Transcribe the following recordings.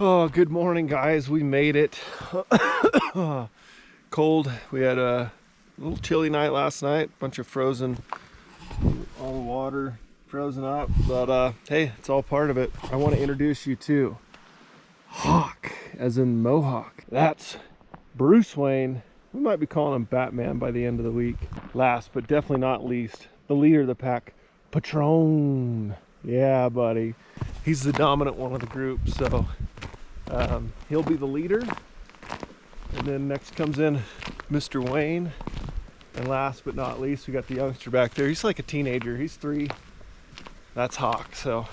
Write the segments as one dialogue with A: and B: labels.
A: Oh, good morning, guys. We made it. Cold. We had a little chilly night last night. Bunch of frozen, all the water frozen up. But hey, it's all part of it. I want to introduce you to Hawk, as in Mohawk. That's Bruce Wayne. We might be calling him Batman by the end of the week. Last, but definitely not least, the leader of the pack, Patron. Yeah, buddy. He's the dominant one of the group, so he'll be the leader. And then next comes in Mr. Wayne. And last but not least, we got the youngster back there. He's like a teenager. He's 3. That's Hawk. So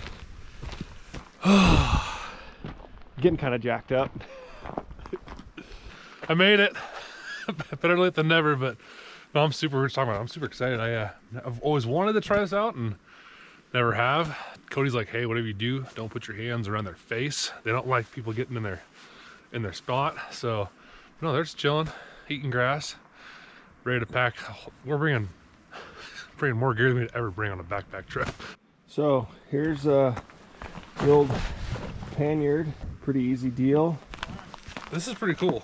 A: getting kind of jacked up.
B: I made it. Better late than never, but no, I'm super excited. I've always wanted to try this out and never have. Cody's like, hey, whatever you do, don't put your hands around their face. They don't like people getting in their spot. So no, they're just chilling, eating grass, ready to pack. We're bringing more gear than we'd ever bring on a backpack trip.
A: So here's the old panniard. Pretty easy deal.
B: This is pretty cool.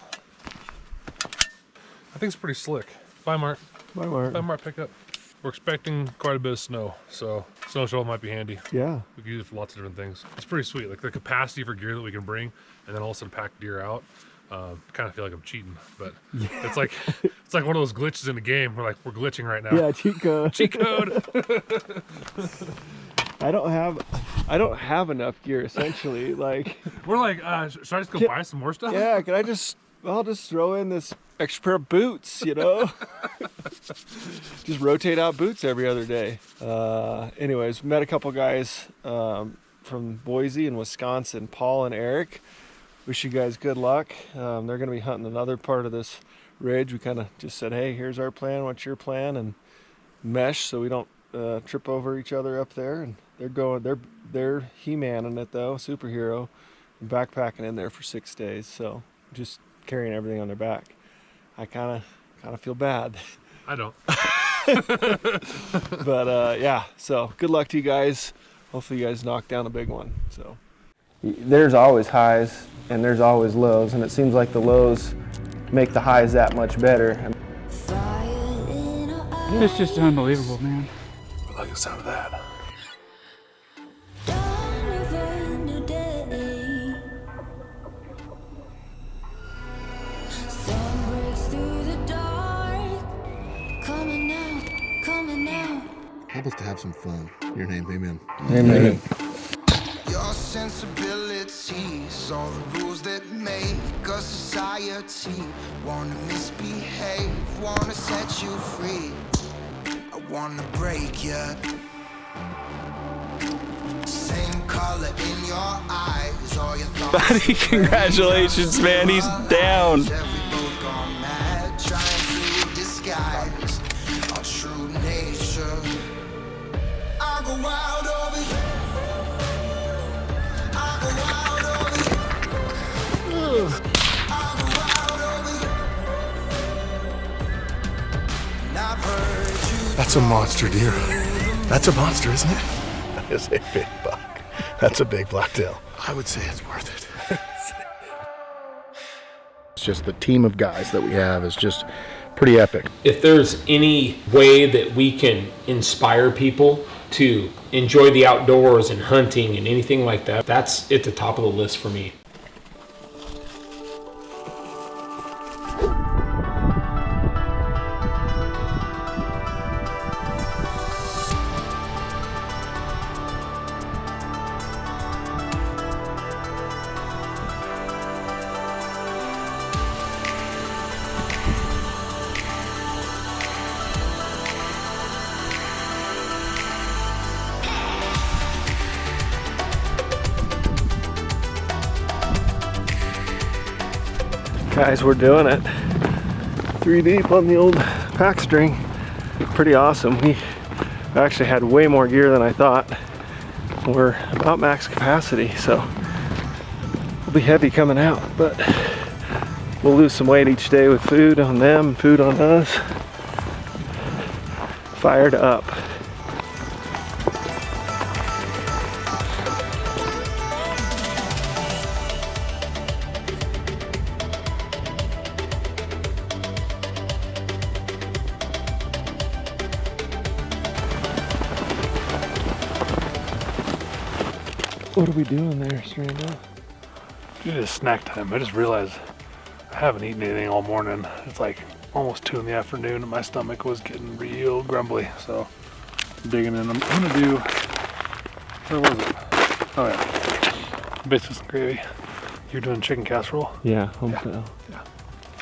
B: I think it's pretty slick. Bye, Mark.
A: Bye, Mark.
B: Bye, Mark. Pick up. We're expecting quite a bit of snow, so snow shovel might be handy.
A: Yeah.
B: We can use it for lots of different things. It's pretty sweet, like the capacity for gear that we can bring, and then all of a sudden pack deer out. Kind of feel like I'm cheating, but yeah. It's like one of those glitches in the game. We're glitching right now.
A: Yeah, cheat code.
B: Cheat code.
A: I don't have enough gear essentially. Like
B: we're like, should I just go buy some more stuff?
A: Yeah, I'll just throw in this extra pair of boots, you know? Just rotate out boots every other day. Anyways, met a couple guys from Boise in Wisconsin, Paul and Eric. Wish you guys good luck. They're going to be hunting another part of this ridge. We kind of just said, hey, here's our plan, what's your plan? And mesh so we don't trip over each other up there. And they're He-Manning it though, superhero, and backpacking in there for 6 days. So just carrying everything on their back. I kind of feel bad.
B: I don't.
A: But yeah, so good luck to you guys. Hopefully you guys knock down a big one. So there's always highs and there's always lows, and it seems like the lows make the highs that much better.
C: It's just unbelievable, man.
B: I like the sound of that.
D: Help us to have some fun. In your name, amen.
A: Amen.
E: Your sensibilities, all the rules that make a society. Wanna misbehave, wanna set you free. I wanna break you. Same color in your eyes, all your thoughts.
C: Buddy, congratulations, man. He's down.
E: We both gone mad, trying to disguise our true nature. I go wild over you. I go wild over you. I go wild over you. And I've heard you.
D: That's a monster deer. That's a monster, isn't it? That is a big buck. That's a big blacktail. I would say it's worth it. It's just the team of guys that we have is just pretty epic.
F: If there's any way that we can inspire people to enjoy the outdoors and hunting and anything like that, that's at the top of the list for me.
A: Guys, we're doing it. 3 deep on the old pack string. Pretty awesome. We actually had way more gear than I thought. We're about max capacity, so we'll be heavy coming out, but we'll lose some weight each day with food on them, food on us. Fired up. What are we doing there, Strando?
B: It is snack time. I just realized I haven't eaten anything all morning. It's like almost 2 in the afternoon and my stomach was getting real grumbly. So I'm digging in. I'm gonna do, where was it? Oh yeah, bits with some gravy. You're doing chicken casserole?
A: Yeah, home style.
B: Yeah.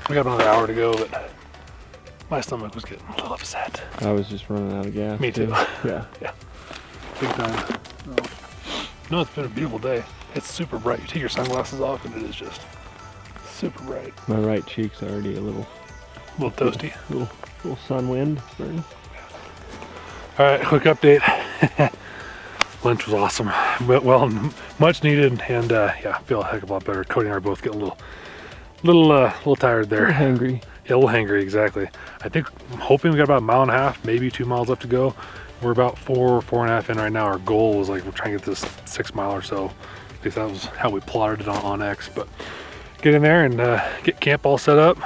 B: We got another hour to go, but my stomach was getting a little upset.
A: I was just running out of gas.
B: Me too.
A: Yeah.
B: Yeah. Big time. No, it's been a beautiful day. It's super bright. You take your sunglasses off and it is just super bright.
A: My right cheek's already a little
B: A little toasty.
A: little sun wind burning.
B: All right, quick update. Lunch was awesome. Well, much needed, and yeah, I feel a heck of a lot better. Cody and I are both getting a little tired there.
A: A little hangry.
B: Yeah, a little hangry, exactly. I'm hoping we got about 1.5 miles, maybe 2 miles left to go. We're about 4.5 in right now. Our goal was like, we're trying to get this 6 mile or so. At least that was how we plotted it on X. But get in there and get camp all set up,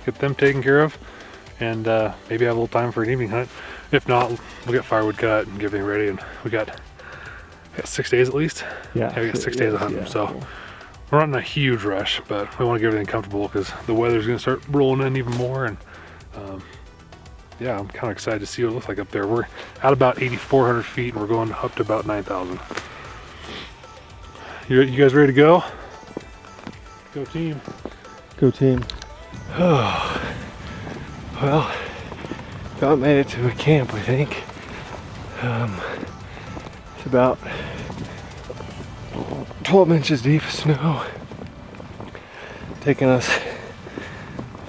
B: get them taken care of, and maybe have a little time for an evening hunt. If not, we'll get firewood cut and get everything ready. And we got 6 days at least.
A: Yeah,
B: we got 6 days of hunting.
A: Yeah,
B: so
A: cool.
B: we're not in a huge rush, but we want to get everything comfortable because the weather's going to start rolling in even more. And yeah, I'm kind of excited to see what it looks like up there. We're at about 8,400 feet and we're going up to about 9,000. You guys ready to go? Go team.
A: Go team. Oh, well, about made it to a camp, I think. It's about 12 inches deep of snow. Taking us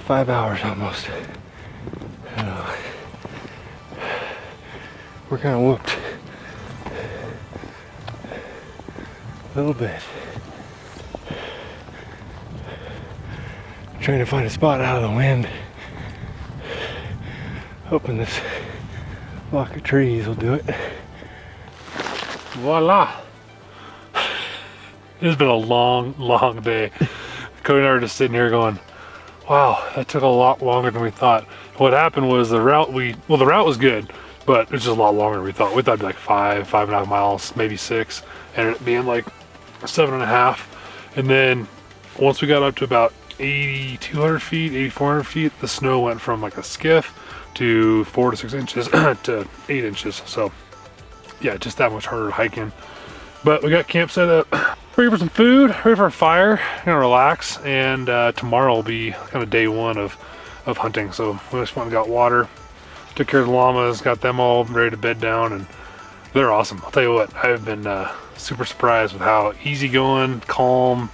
A: 5 hours almost. We're kind of whooped. A little bit. Trying to find a spot out of the wind. Hoping this block of trees will do it.
B: Voila! It's been a long day. Cody and I were just sitting here going, wow, that took a lot longer than we thought. What happened was the route was good, but it was just a lot longer than we thought. We thought it'd be like 5.5 miles, maybe 6, and it being like 7.5. And then once we got up to about 8,200 feet, 8,400 feet, the snow went from like a skiff to 4 to 6 inches to 8 inches. So yeah, just that much harder hiking. But we got camp set up, ready for some food, ready for a fire, gonna relax, and tomorrow will be kind of day 1 of hunting. So we just went and got water, took care of the llamas, got them all ready to bed down, and they're awesome. I'll tell you what, I've been super surprised with how easygoing, calm.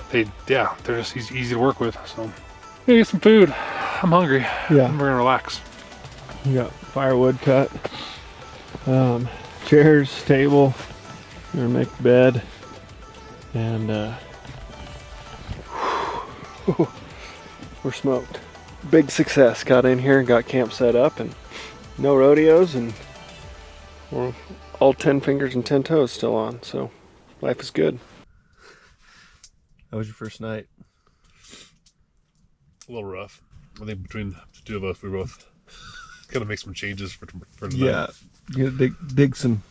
B: They're just easy to work with. So gonna get some food. I'm hungry.
A: Yeah.
B: We're gonna relax.
A: We got firewood cut, chairs, table. We're gonna make the bed, and we're smoked. Big success. Got in here and got camp set up, and no rodeos, and we're all 10 fingers and 10 toes still on. So life is good. How was your first night?
B: A little rough. I think between the two of us, we both gotta make some changes for tonight.
A: Yeah, you gotta dig some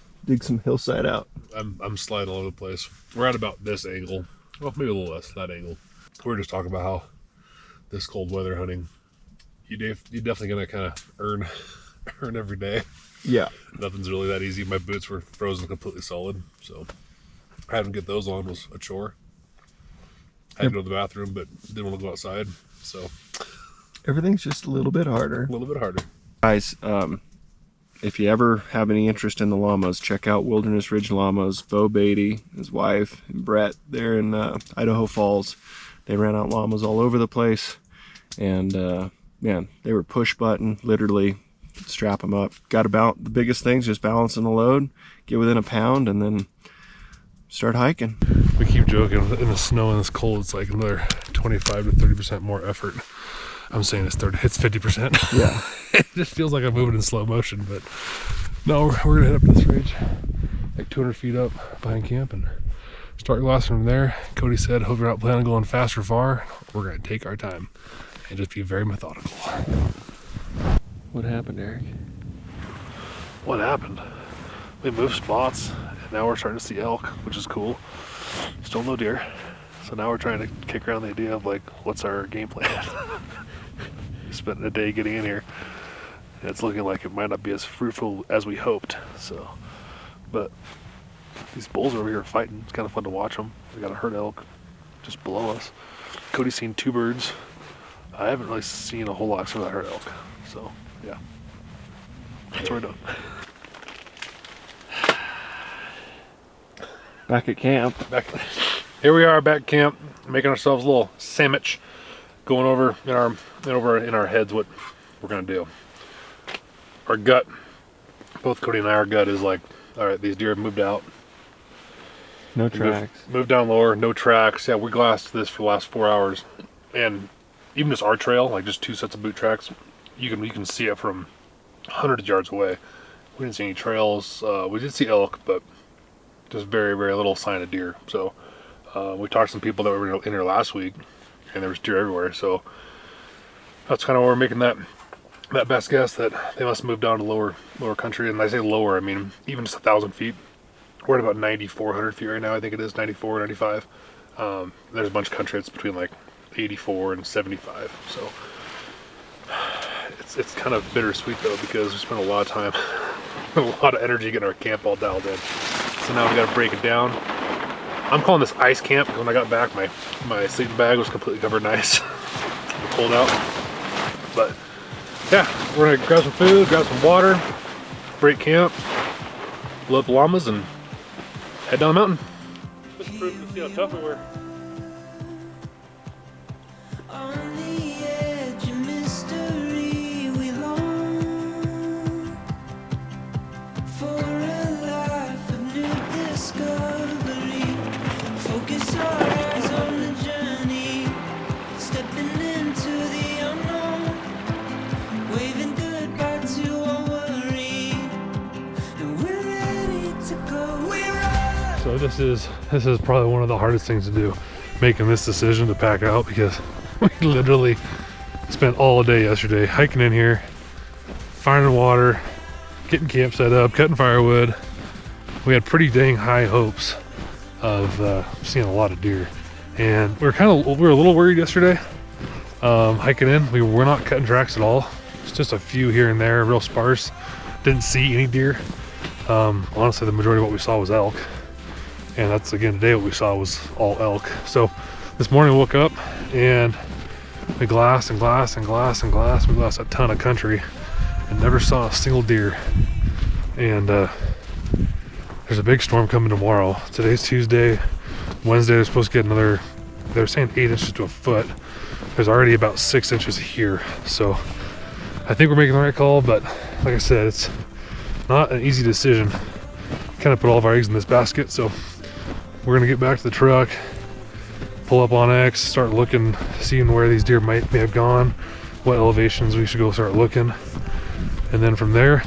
A: hillside out.
B: I'm sliding all over the place. We're at about this angle. Well, maybe a little less that angle. We were just talking about how this cold weather hunting, you're definitely gonna kind of earn every day.
A: Yeah.
B: Nothing's really that easy. My boots were frozen completely solid, so having to get those on was a chore. I had to go to the bathroom, but didn't want to go outside, so
A: Everything's just a little bit harder.
B: a little bit harder.
A: Guys, if you ever have any interest in the llamas, check out Wilderness Ridge Llamas. Bo Beatty, his wife, and Brett, they're in Idaho Falls. They ran out llamas all over the place, and man, they were push button, literally strap them up. Got about the biggest things, just balancing the load, get within a pound, and then start hiking.
B: We keep joking, in the snow and this cold, it's like another 25 to 30% more effort. I'm saying it's 50%.
A: Yeah.
B: It just feels like I'm moving in slow motion, but no, we're gonna head up this ridge, like 200 feet up behind camp, and start glassing from there. Cody said, hope you're not planning on going fast or far. We're gonna take our time and just be very methodical.
A: What happened, Eric?
B: What happened? we moved spots, and now we're starting to see elk, which is cool. Still no deer. So now we're trying to kick around the idea of like, what's our game plan? Spent a day getting in here. And it's looking like it might not be as fruitful as we hoped. So, but these bulls over here are fighting. It's kind of fun to watch them. We got a herd elk just below us. Kody's seen 2 birds. I haven't really seen a whole lot except for the herd elk. So, yeah. That's what we're doing.
A: Back at camp.
B: Here we are back at camp, making ourselves a little sandwich, going over in our heads what we're gonna do. Our gut, both Kody and I, our gut is like, all right, these deer have moved out.
A: No tracks.
B: Moved down lower, no tracks. Yeah, we glassed this for the last 4 hours, and even just our trail, like just 2 sets of boot tracks, you can see it from hundreds of yards away. We didn't see any trails. We did see elk, but just very, very little sign of deer. So we talked to some people that were in here last week, and there was deer everywhere. So that's kind of where we're making that best guess that they must move down to lower country. And I say lower, I mean even just 1,000 feet. We're at about 9,400 feet right now. I think it is 94, 95. There's a bunch of country that's between like 84 and 75. So it's kind of bittersweet though, because we spent a lot of time, a lot of energy getting our camp all dialed in. So now we got to break it down. I'm calling this ice camp because when I got back, my sleeping bag was completely covered in ice. Cold out. But yeah, we're gonna grab some food, grab some water, break camp, load up the llamas, and head down the mountain. Just proving to see how tough we were.
E: On the edge of mystery, we long for a life of new discovery. Focus our eyes on the journey, stepping into the unknown, waving goodbye to our worry, and we're ready to go. We're on.
B: So this is probably one of the hardest things to do, making this decision to pack out, because we literally spent all day yesterday hiking in here, finding water, getting camp set up, cutting firewood. We had pretty dang high hopes of seeing a lot of deer, and we were a little worried yesterday hiking in. We were not cutting tracks at all. It's just a few here and there, real sparse. Didn't see any deer. Honestly, the majority of what we saw was elk, and that's again today what we saw was all elk. So this morning we woke up and we glassed and glassed and glassed and glassed. We glassed a ton of country and never saw a single deer. And there's a big storm coming tomorrow. Today's Tuesday. Wednesday they're supposed to get another, they're saying 8 inches to a foot. There's already about 6 inches here. So I think we're making the right call, but like I said, it's not an easy decision. Kind of put all of our eggs in this basket. So we're gonna get back to the truck, pull up on X, start looking, seeing where these deer may have gone, what elevations we should go start looking, and then from there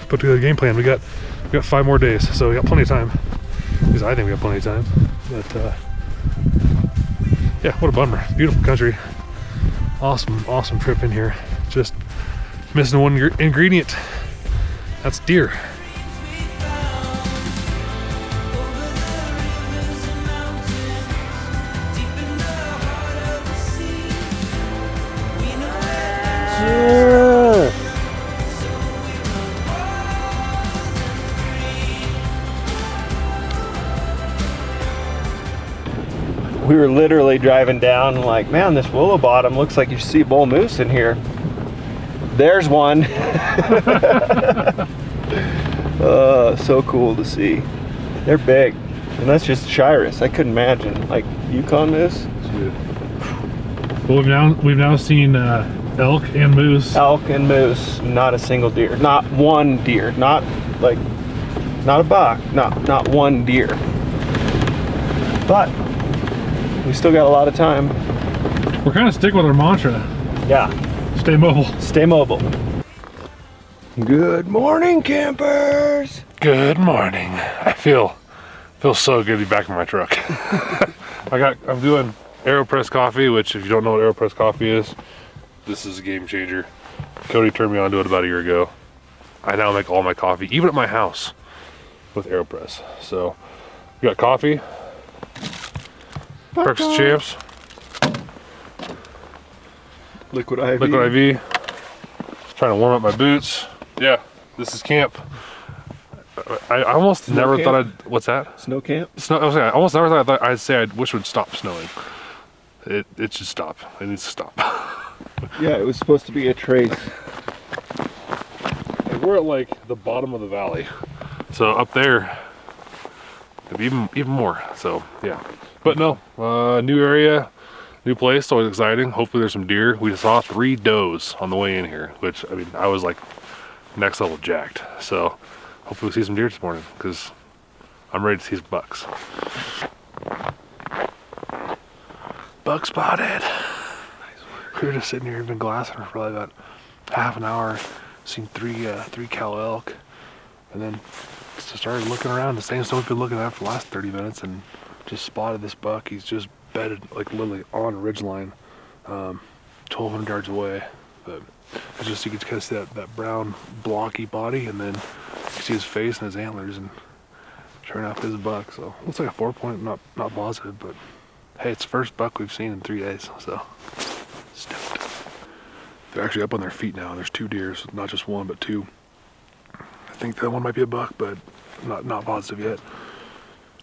B: put together a game plan. We got 5 more days, so we got plenty of time. At least I think we got plenty of time. But yeah, what a bummer. Beautiful country, awesome trip in here. Just missing one ingredient. That's deer.
A: We were literally driving down like, man, this willow bottom looks like you see bull moose in here. There's one. So cool to see. They're big, and that's just Shiras. I couldn't imagine like Yukon moose.
B: Well, we've now seen elk and moose.
A: Elk and moose, not a single deer, not one deer, not a buck, not one deer. But we still got a lot of time.
B: We're kind of sticking with our mantra.
A: Yeah.
B: Stay mobile.
A: Stay mobile. Good morning, campers.
B: Good morning. I feel so good to be back in my truck. I'm doing AeroPress coffee, which if you don't know what AeroPress coffee is, this is a game changer. Kody turned me on to it about a year ago. I now make all my coffee, even at my house. with AeroPress. So we got coffee, Breakfast Champs,
A: Liquid IV.
B: Liquid IV. Trying to warm up my boots. Yeah, this is camp. I almost never
A: camp?
B: thought I'd. What's that?
A: Snow camp?
B: Snow. I was saying, I almost never thought I'd say I wish it would stop snowing. It should stop. It needs to stop.
A: Yeah, it was supposed to be a trace.
B: And we're at like the bottom of the valley, so up there, it'd be even more. So yeah, but no, new area, new place, always exciting. Hopefully there's some deer. We saw 3 does on the way in here, which, I mean, I was like next level jacked. So hopefully we see some deer this morning, because I'm ready to see some bucks. Buck spotted. We were just sitting here, been glassing for probably about half an hour. Seen three cow elk, and then just started looking around the same stuff we've been looking at for the last 30 minutes, and just spotted this buck. He's just bedded like literally on a ridge line, 1,200 yards away. But it's just, you can kind of see that brown blocky body, and then you can see his face and his antlers, and sure enough, it's a buck. So looks like a 4-point, not positive, but hey, it's the first buck we've seen in 3 days, so stoked. They're actually up on their feet now, and there's 2 deer, so not just 1, but 2. I think that one might be a buck, but not positive yet.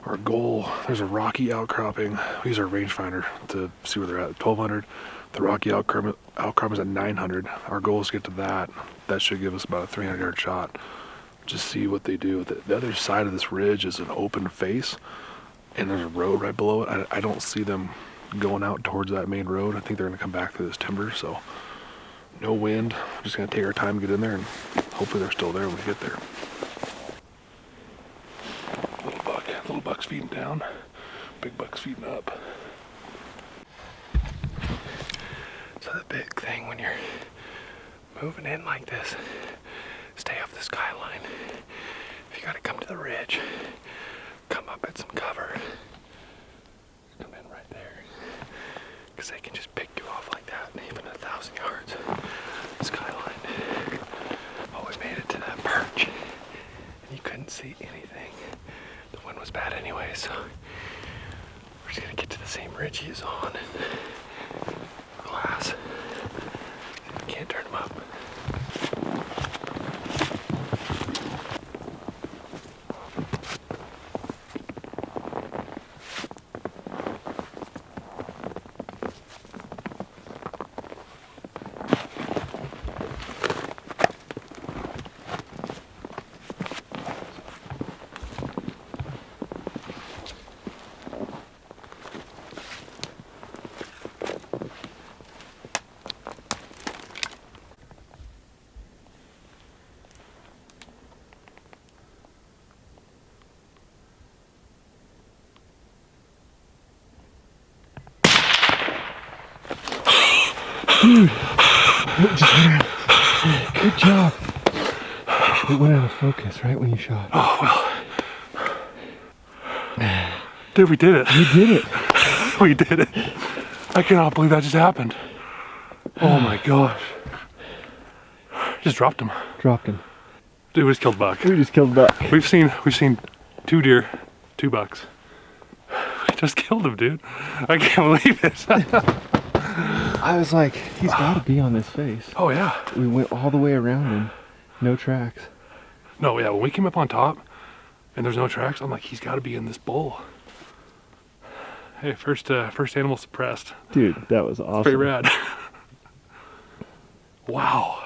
B: Our goal, there's a rocky outcropping. We use our rangefinder to see where they're at. 1,200. The rocky outcrop is at 900. Our goal is to get to that. That should give us about a 300-yard shot. Just see what they do. The other side of this ridge is an open face, and there's a road right below it. I don't see them going out towards that main road. I think they're going to come back through this timber, so no wind. We're just going to take our time to get in there, and hopefully they're still there when we get there. Little buck's feeding down, big buck's feeding up. So the big thing when you're moving in like this, stay off the skyline. If you gotta come to the ridge, come up at some cover. Come in right there, because they can just pick you off like that, even 1,000 yards. Skyline. Oh, we made it to that perch, and you couldn't see anything. The wind was bad anyway, so we're just gonna get to the same ridge he is on and glass. See if we can't turn him up.
A: Dude, good job. It went out of focus right when you shot.
B: Oh, well. Dude, we did it.
A: You did it.
B: We did it. I cannot believe that just happened. Oh my gosh. Just dropped him.
A: Dropped him.
B: Dude, we just killed a buck.
A: We just killed a buck.
B: We've seen 2 deer, 2 bucks. We just killed him, dude. I can't believe it.
A: I was like, he's got to be on this face.
B: Oh yeah.
A: We went all the way around him. No tracks.
B: No, yeah, when we came up on top and there's no tracks, I'm like, he's got to be in this bowl. Hey, first animal suppressed.
A: Dude, that was awesome.
B: Pretty rad. Wow.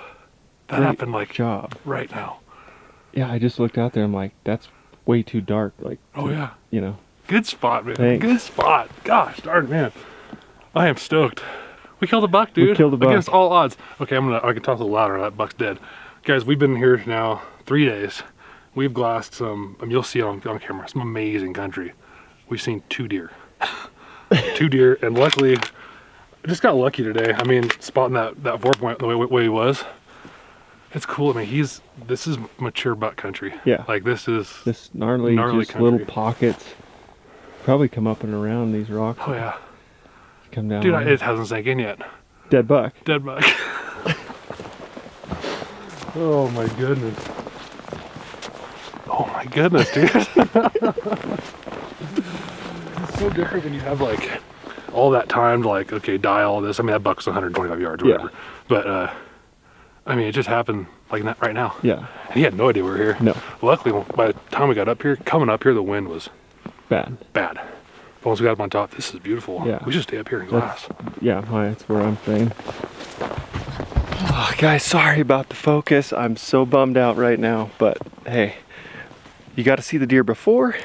B: That
A: Great
B: happened like
A: job.
B: Right now.
A: Yeah, I just looked out there. I'm like, that's way too dark. Like,
B: oh yeah.
A: You know.
B: Good spot, man.
A: Thanks.
B: Good spot. Gosh darn, man. I am stoked. We killed a buck, dude.
A: We killed a buck.
B: Against all odds. Okay, I can talk a little louder. That buck's dead. Guys, we've been here now 3 days. We've glassed some, you'll see it on camera, some amazing country. We've seen 2 deer. 2 deer, and luckily, I just got lucky today. I mean, spotting that 4-point the way he was. It's cool. I mean, this is mature buck country.
A: Yeah.
B: Like this
A: gnarly just
B: country.
A: Little pockets. Probably come up and around these rocks.
B: Oh yeah.
A: Come down.
B: Dude, it hasn't sank in yet.
A: Dead buck.
B: Dead buck. Oh my goodness. Oh my goodness, dude. It's so different when you have like all that time to like, okay, die all this. I mean, that buck's 125 yards or whatever. But I mean, it just happened like right now.
A: Yeah.
B: And he had no idea we were here.
A: No.
B: Luckily, by the time we got up here, coming up here, the wind was
A: Bad.
B: bad. But once we got up on top, this is beautiful.
A: Yeah.
B: We should stay up here in glass.
A: Yeah, that's where I'm staying. Oh, guys, sorry about the focus. I'm so bummed out right now, but hey, you got to see the deer before.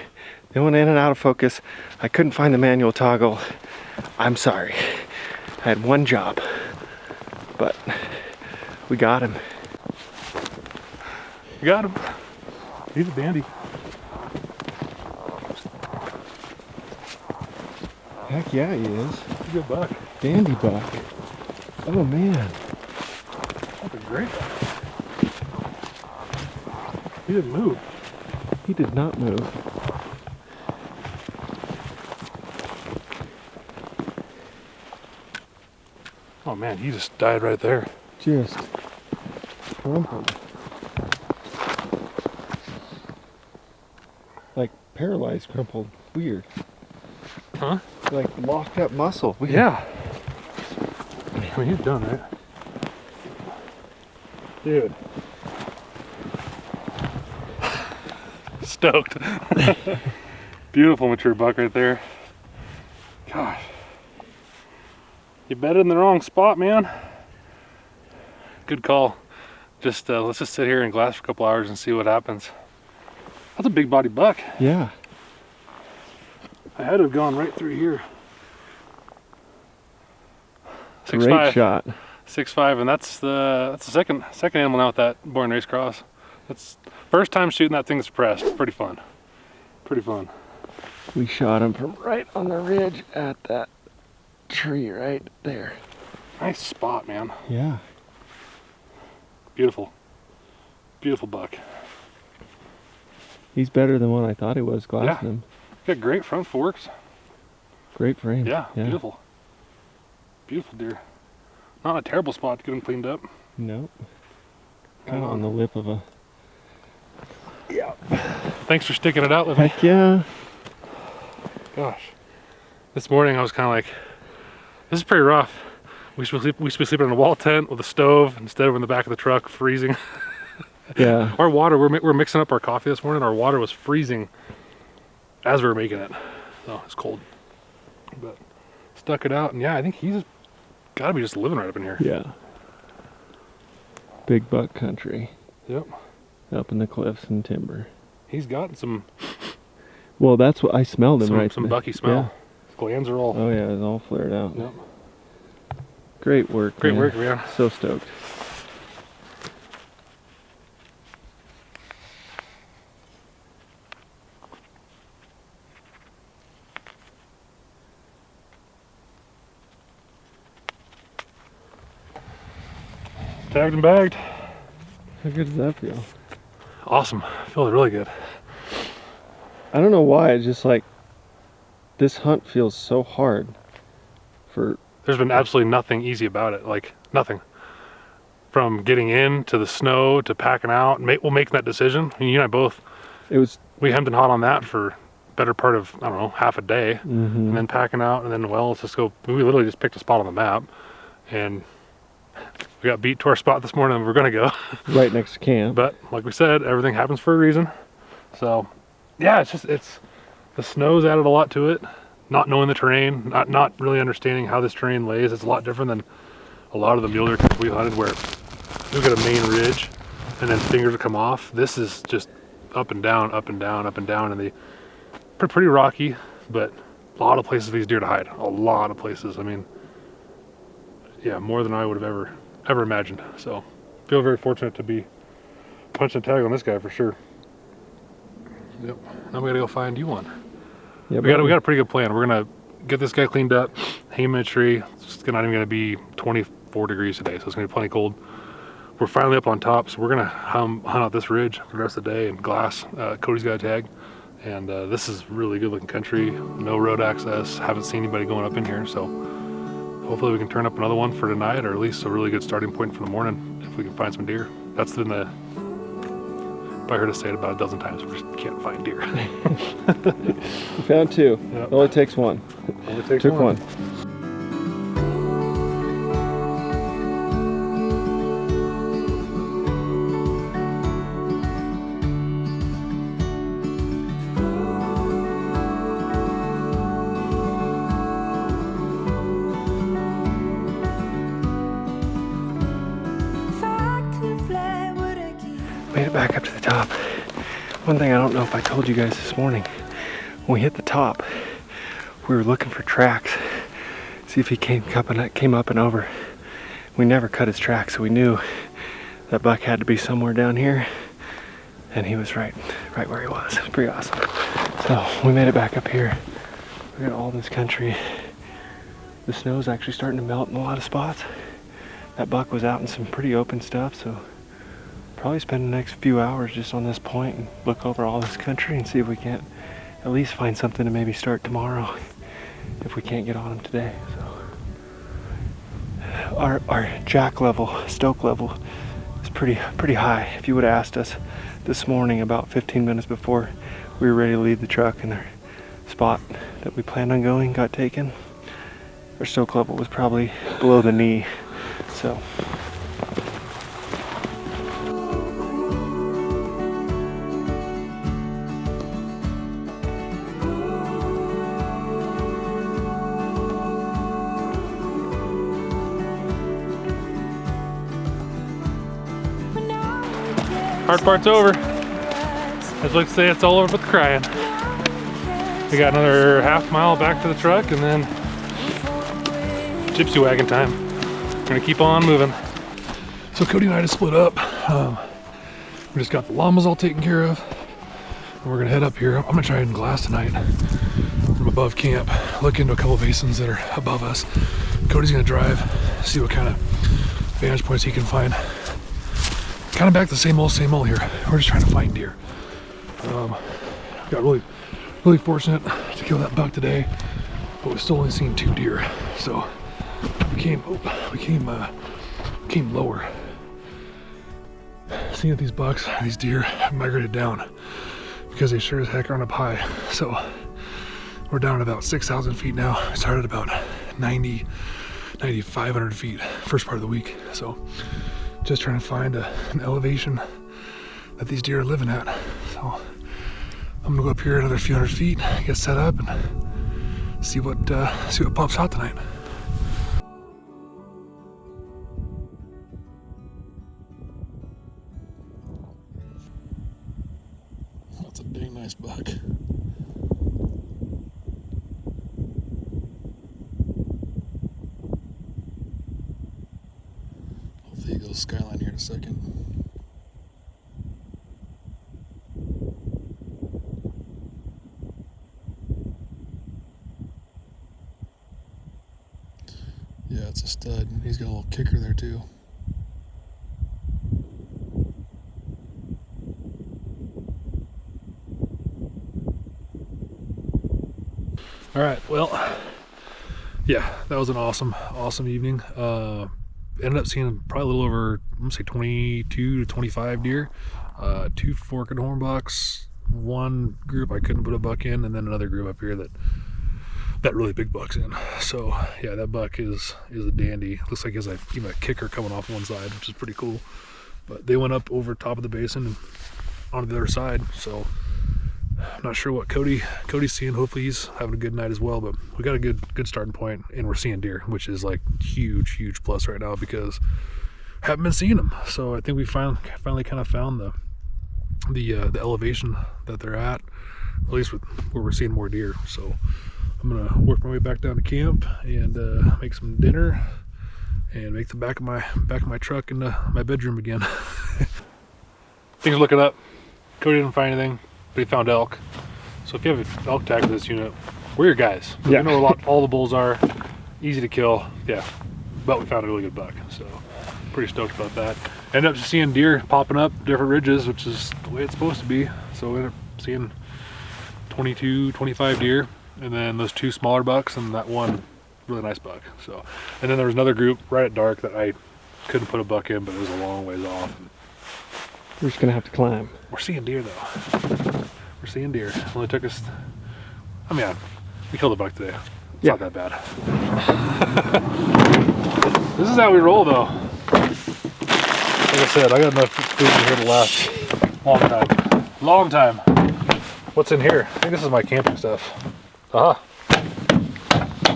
A: They went in and out of focus. I couldn't find the manual toggle. I'm sorry. I had one job, but we got him.
B: You got him. He's a dandy.
A: Heck yeah, he is.
B: He's a good buck.
A: Dandy buck. Oh man.
B: That's a great buck. He didn't move.
A: He did not move.
B: Oh man, he just died right there.
A: Just crumpled. Like paralyzed crumpled. Weird.
B: Huh?
A: Like locked up muscle. Weird.
B: Yeah. I mean, he's done, right? Dude. Stoked. Beautiful mature buck right there. Gosh. You bet it in the wrong spot, man. Good call. Just let's just sit here and glass for a couple hours and see what happens. That's a big body buck.
A: Yeah.
B: I had to have gone right through here.
A: Great
B: 6'5",
A: shot.
B: 6'5", and that's the second animal now with that born race cross. That's first time shooting that thing suppressed. Pretty fun. Pretty fun.
A: We shot him from right on the ridge at that tree right there.
B: Nice spot, man.
A: Yeah.
B: Beautiful. Beautiful buck.
A: He's better than what I thought he was glassing him.
B: Got great front forks.
A: Great frame.
B: Yeah, beautiful. Beautiful deer. Not a terrible spot to get him cleaned up.
A: Nope. Kind of on the lip of a...
B: Yeah. Thanks for sticking it out with me.
A: Heck yeah.
B: Gosh. This morning I was kind of like, this is pretty rough. We should be sleeping in a wall tent with a stove instead of in the back of the truck freezing.
A: Yeah.
B: Our water, we're mixing up our coffee this morning. Our water was freezing as we were making it. So it's cold. But stuck it out, and yeah, I think he's got to be just living right up in here.
A: Yeah. Big buck country.
B: Yep.
A: Up in the cliffs and timber.
B: He's got some.
A: Well, that's what I smelled him right.
B: Some bucky smell.
A: Yeah.
B: His glands are all.
A: Oh yeah, it's all flared out.
B: Yep.
A: Great work.
B: Great
A: man.
B: work, man.
A: So stoked.
B: Tagged and bagged.
A: How good does that feel?
B: Awesome. Feels really good.
A: I don't know why. It's just like this hunt feels so hard.
B: There's been absolutely nothing easy about it. Like nothing. From getting in to the snow to packing out, making that decision. I mean, you and I both. We hemmed and hawed on that for better part of I don't know half a day, and then packing out, and then let's just go. We literally just picked a spot on the map, and we got beat to our spot this morning. And we're gonna go
A: right next to camp.
B: But like we said, everything happens for a reason. So yeah, it's the snow's added a lot to it. Not knowing the terrain, not really understanding how this terrain lays. It's a lot different than a lot of the mule deer we hunted, where we've got a main ridge and then fingers come off. This is just up and down, up and down, up and down, and they pretty rocky, but a lot of places for these deer to hide. A lot of places. I mean, yeah, more than I would have ever imagined. So feel very fortunate to be punching a tag on this guy for sure. Yep. Now we gotta go find you one.
A: Yeah,
B: we got a pretty good plan. We're gonna get this guy cleaned up, hang him in a tree. It's not even gonna be 24 degrees today, so it's gonna be plenty cold. We're finally up on top, so we're gonna hunt out this ridge for the rest of the day and glass. Cody's got a tag, and this is really good looking country. No road access. Haven't seen anybody going up in here, so hopefully we can turn up another one for tonight, or at least a really good starting point for the morning if we can find some deer. That's been the probably heard us say it about a dozen times. We just can't find deer.
A: We found 2.
B: Yep.
A: It only takes 1.
B: Only takes
A: Took 1. Made it back up to the top. One thing I don't know if I told you guys this morning, when we hit the top, we were looking for tracks, see if he came up and over. We never cut his tracks, so we knew that buck had to be somewhere down here, and he was right where he was. It was pretty awesome. So we made it back up here. We got all this country. The snow's actually starting to melt in a lot of spots. That buck was out in some pretty open stuff, so probably spend the next few hours just on this point and look over all this country and see if we can't at least find something to maybe start tomorrow if we can't get on them today. So our jack level, stoke level is pretty high. If you would have asked us this morning about 15 minutes before we were ready to leave the truck and our spot that we planned on going got taken, our stoke level was probably below the knee. So
B: hard part's over. I'd like to say it's all over but the crying. We got another half mile back to the truck and then gypsy wagon time. We're gonna keep on moving. So Kody and I just split up. We just got the llamas all taken care of. And we're gonna head up here. I'm gonna try and glass tonight from above camp. Look into a couple basins that are above us. Cody's gonna drive, see what kind of vantage points he can find. Kind of back to the same old here. We're just trying to find deer. Got really fortunate to kill that buck today, but we've still only seen 2 deer. So we came lower. Seeing that these bucks, these deer have migrated down because they sure as heck aren't up high. So we're down at about 6,000 feet now. We started about 9,500 feet first part of the week. So just trying to find an elevation that these deer are living at. So I'm gonna go up here another few hundred feet, get set up, and see what pops out tonight. That's a dang nice buck. Hopefully he goes skyline here in a second. Yeah, it's a stud. He's got a little kicker there too. All right, well, yeah, that was an awesome evening. Ended up seeing probably a little over, I'm gonna say 22 to 25 deer, 2 forked horn bucks, 1 group I couldn't put a buck in, and then another group up here that really big buck's in. So yeah, that buck is a dandy. Looks like he has even a kicker coming off one side, which is pretty cool. But they went up over top of the basin and onto the other side. So I'm not sure what Cody's seeing. Hopefully he's having a good night as well. But we got a good starting point, and we're seeing deer, which is like huge plus right now because haven't been seeing them. So I think we finally kind of found the elevation that they're at least with where we're seeing more deer. So I'm gonna work my way back down to camp and make some dinner and make the back of my truck into my bedroom again. Things are looking up. Kody didn't find anything, but he found elk. So if you have an elk tag in this unit, we're your guys.
A: Yeah.
B: We know all the bulls are easy to kill. Yeah, but we found a really good buck, so pretty stoked about that. Ended up just seeing deer popping up different ridges, which is the way it's supposed to be. So we ended up seeing 22, 25 deer, and then those 2 smaller bucks and that 1 really nice buck. So, and then there was another group right at dark that I couldn't put a buck in, but it was a long ways off. And
A: We're just gonna have to climb.
B: We're seeing deer though. We're seeing deer. Only took us, I mean, we killed a buck today. It's not that bad. This is how we roll though. Like I said, I got enough food in here to last a long time. Long time. What's in here? I think this is my camping stuff. Aha.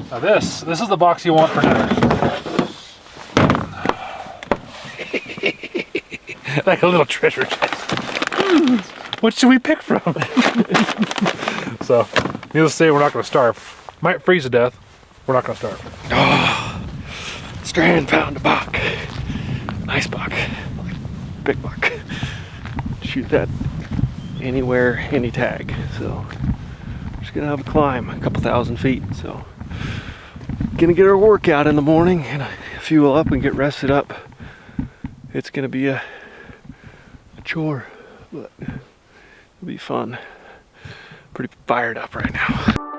B: Now this is the box you want for dinner. Like a little treasure chest. What should we pick from? So, needless to say, we're not going to starve. Might freeze to death. We're not going to starve.
A: Oh, strand found a buck. Nice buck. Big buck. Shoot that anywhere, any tag. So, we're just going to have a climb a couple thousand feet. So, gonna get our workout in the morning and fuel up and get rested up. It's gonna be a chore, but it'll be fun. Pretty fired up right now.